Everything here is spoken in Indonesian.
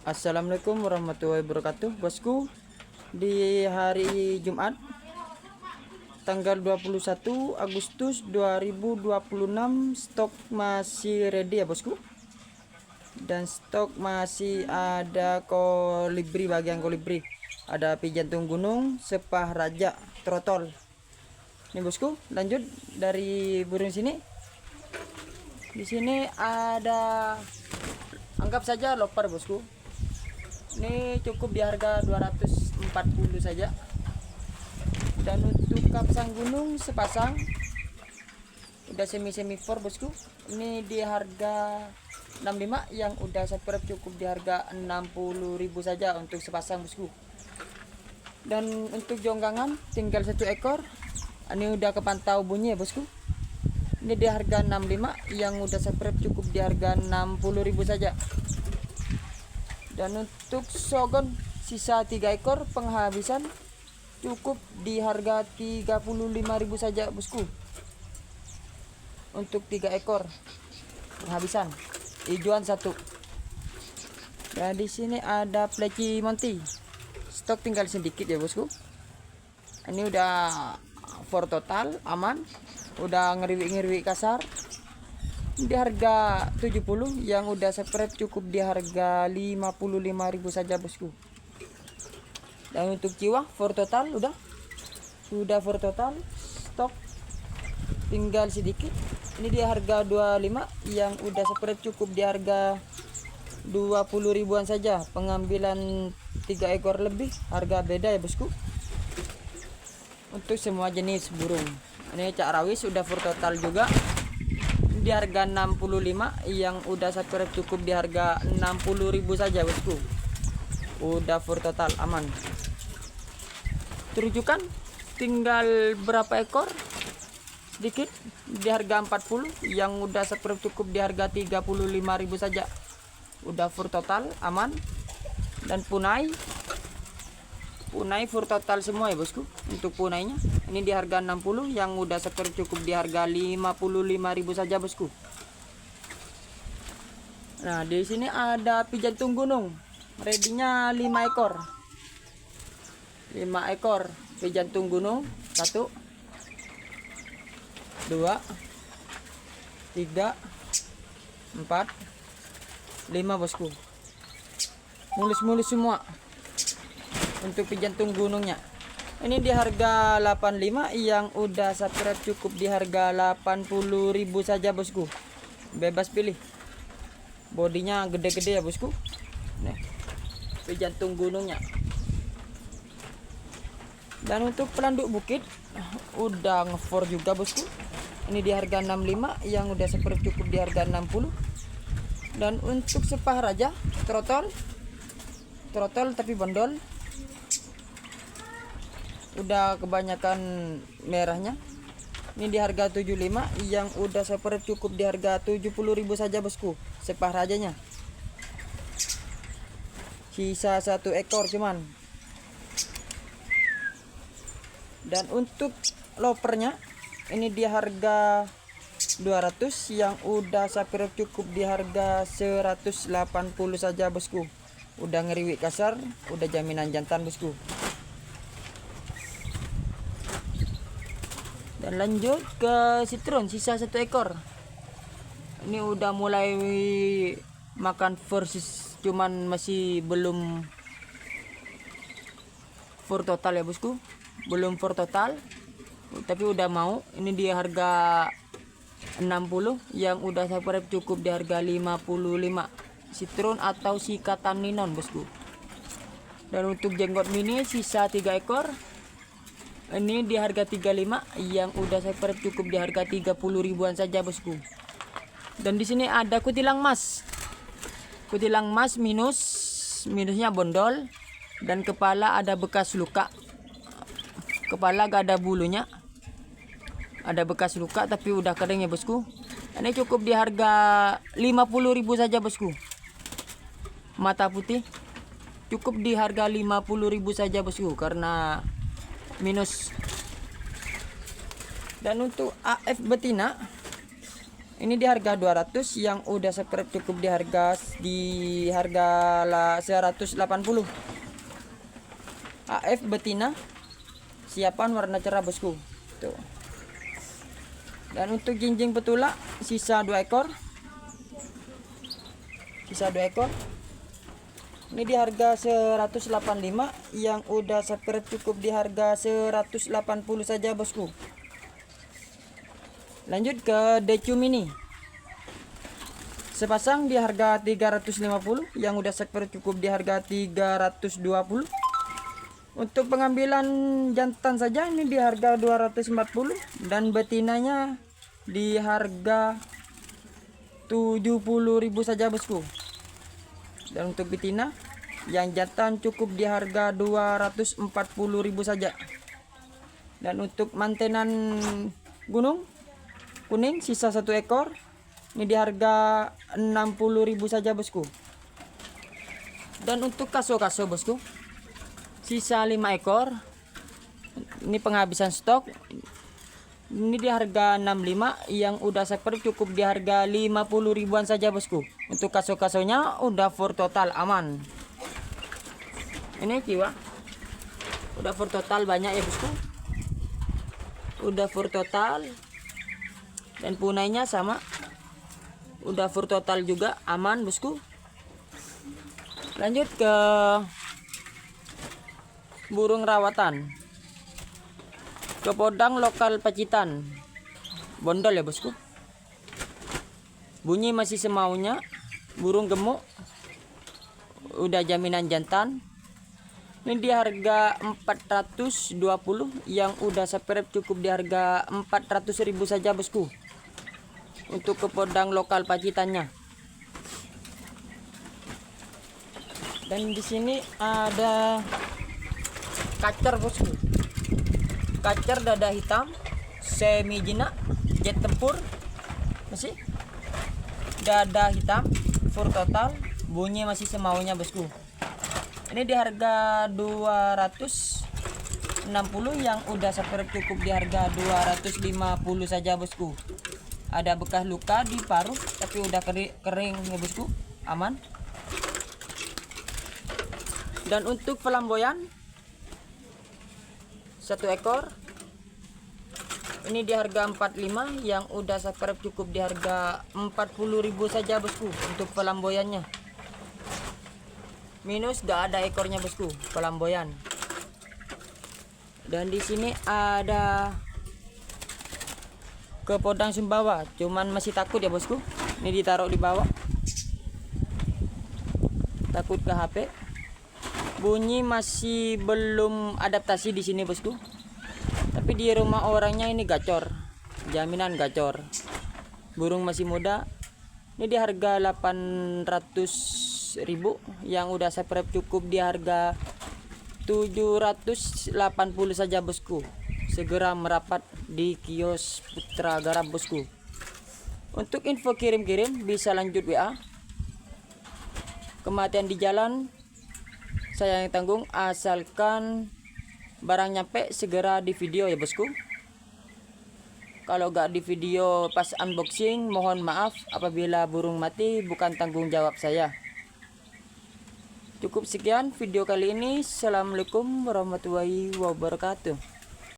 Assalamualaikum warahmatullahi wabarakatuh, bosku. Di hari Jumat tanggal 21 Agustus 2026, stok masih ready ya bosku, dan stok masih ada kolibri. Bagian kolibri ada pijantung gunung, sepah raja, trotol. Nih bosku, lanjut dari burung sini. Di sini ada, anggap saja loper bosku. Ini cukup di harga 240 saja. Dan untuk kapsang gunung sepasang udah semi for bosku, ini di harga 65, yang udah saya cukup di harga 60.000 saja untuk sepasang bosku. Dan untuk jonggangan tinggal 1 ekor. Ini udah kepantau bunyi ya bosku. Ini di harga 65, yang udah saya cukup di harga 60.000 saja. Dan untuk sogon sisa 3 ekor penghabisan cukup di harga 35.000 saja bosku. Untuk 3 ekor penghabisan hijauan 1. Dan di sini ada pleci monty. Stok tinggal sedikit ya bosku. Ini udah for total aman, udah ngeriwik kasar. Di harga 70, yang udah spread cukup di harga 55.000 saja bosku. Dan untuk jiwa for total sudah for total, stok tinggal sedikit. Ini di harga 25, yang udah spread cukup di harga 20 ribuan saja. Pengambilan 3 ekor lebih, harga beda ya bosku. Untuk semua jenis burung. Ini cak rawis udah for total juga di harga 65, yang udah saya cukup di harga 60.000 saja bosku. Udah for total aman. Terujukan tinggal berapa ekor, sedikit di harga 40, yang udah saya cukup di harga 35.000 saja. Udah for total aman. Dan punai for total semua ya bosku. Untuk punainya ini di harga 60, yang udah seker cukup di harga 55.000 saja bosku. Nah, di sini ada pijantung gunung. Ready-nya 5 ekor. 5 ekor pijantung gunung. 1 2 3 4 5 bosku. Mulus-mulus semua. Untuk pijantung gunungnya ini di harga 85, yang udah subscribe cukup di harga 80.000 saja bosku. Bebas pilih. Bodinya gede-gede ya bosku. Nih, pijantung gunungnya. Dan untuk pelanduk bukit udah ngefor juga bosku. Ini di harga 65, yang udah subscribe cukup di harga 60. Dan untuk sepah raja, trotol tapi bondol, udah kebanyakan merahnya. Ini di harga 75, yang udah saya cukup di harga 70.000 saja bosku. Sepah rajanya sisa 1 ekor cuman. Dan untuk lopernya ini di harga 200, yang udah saya cukup di harga 180 saja bosku. Udah ngeriwik kasar, udah jaminan jantan bosku. Dan lanjut ke citron sisa 1 ekor. Ini udah mulai makan versus, cuman masih belum for total ya bosku. Belum for total, tapi udah mau. Ini di harga 60, yang udah saya cukup di harga 55. Citron atau sikatan ninon bosku. Dan untuk jenggot mini sisa 3 ekor. Ini di harga 35, yang udah saya cukup di harga 30 ribuan saja bosku. Dan di sini ada kutilang mas. Kutilang mas minusnya bondol, dan kepala ada bekas luka. Kepala gak ada bulunya. Ada bekas luka tapi udah kering ya bosku. Ini cukup di harga 50.000 saja bosku. Mata putih cukup di harga 50.000 saja bosku, karena minus. Dan untuk AF betina Ini di harga 200, yang udah subscribe cukup di harga 180. AF betina, siapan warna cerah bosku. Tuh. Dan untuk jinjing betula sisa 2 ekor. Sisa 2 ekor. Ini di harga 185, yang udah subscribe cukup di harga 180 saja bosku. Lanjut ke decu mini. Sepasang di harga 350, yang udah subscribe cukup di harga 320. Untuk pengambilan jantan saja ini di harga 240, dan betinanya di harga 70.000 saja bosku. Dan untuk betina yang jantan cukup di harga 240.000 saja. Dan untuk mantenan gunung kuning sisa 1 ekor, ini di harga 60.000 saja bosku. Dan untuk kaso-kaso bosku sisa 5 ekor, ini penghabisan stok. Ini di harga 65, yang udah subscribe cukup di harga 50 ribuan saja bosku. Untuk kaso-kasonya udah for total aman. Ini jiwa udah for total banyak ya bosku, udah for total. Dan punainya sama, udah for total juga aman bosku. Lanjut ke burung rawatan. Kepodang lokal Pacitan, bondol ya bosku. Bunyi masih semaunya, burung gemuk, udah jaminan jantan. Ini di harga 420, yang udah subscribe cukup di harga 400.000 saja bosku. Untuk kepodang lokal Pacitannya. Dan di sini ada kacer bosku. Kacer dada hitam, semi jinak, jet tempur, masih dada hitam, full total, bunyi masih semaunya bosku. Ini di harga 260, yang udah subscribe cukup di harga 250 saja bosku. Ada bekas luka di paruh, tapi udah kering ya bosku, aman. Dan untuk flamboyan 1 ekor, ini di harga 45, yang udah subscribe cukup di harga 40.000 saja bosku. Untuk flamboyannya minus, gak ada ekornya bosku, flamboyan. Dan di sini ada kepodang Sumbawa, cuman masih takut ya bosku. Ini ditaruh di bawah, takut ke HP. Bunyi masih belum adaptasi di sini bosku, tapi di rumah orangnya ini gacor, jaminan gacor. Burung masih muda. Ini di harga 800.000, yang udah subscribe cukup di harga 780 saja bosku. Segera merapat di kios Putra Garab bosku. Untuk info kirim-kirim bisa lanjut WA. Kematian di jalan saya yang tanggung, asalkan barang nyampe segera di video ya bosku. Kalau gak di video pas unboxing, mohon maaf apabila burung mati, bukan tanggung jawab saya. Cukup sekian video kali ini. Assalamualaikum warahmatullahi wabarakatuh.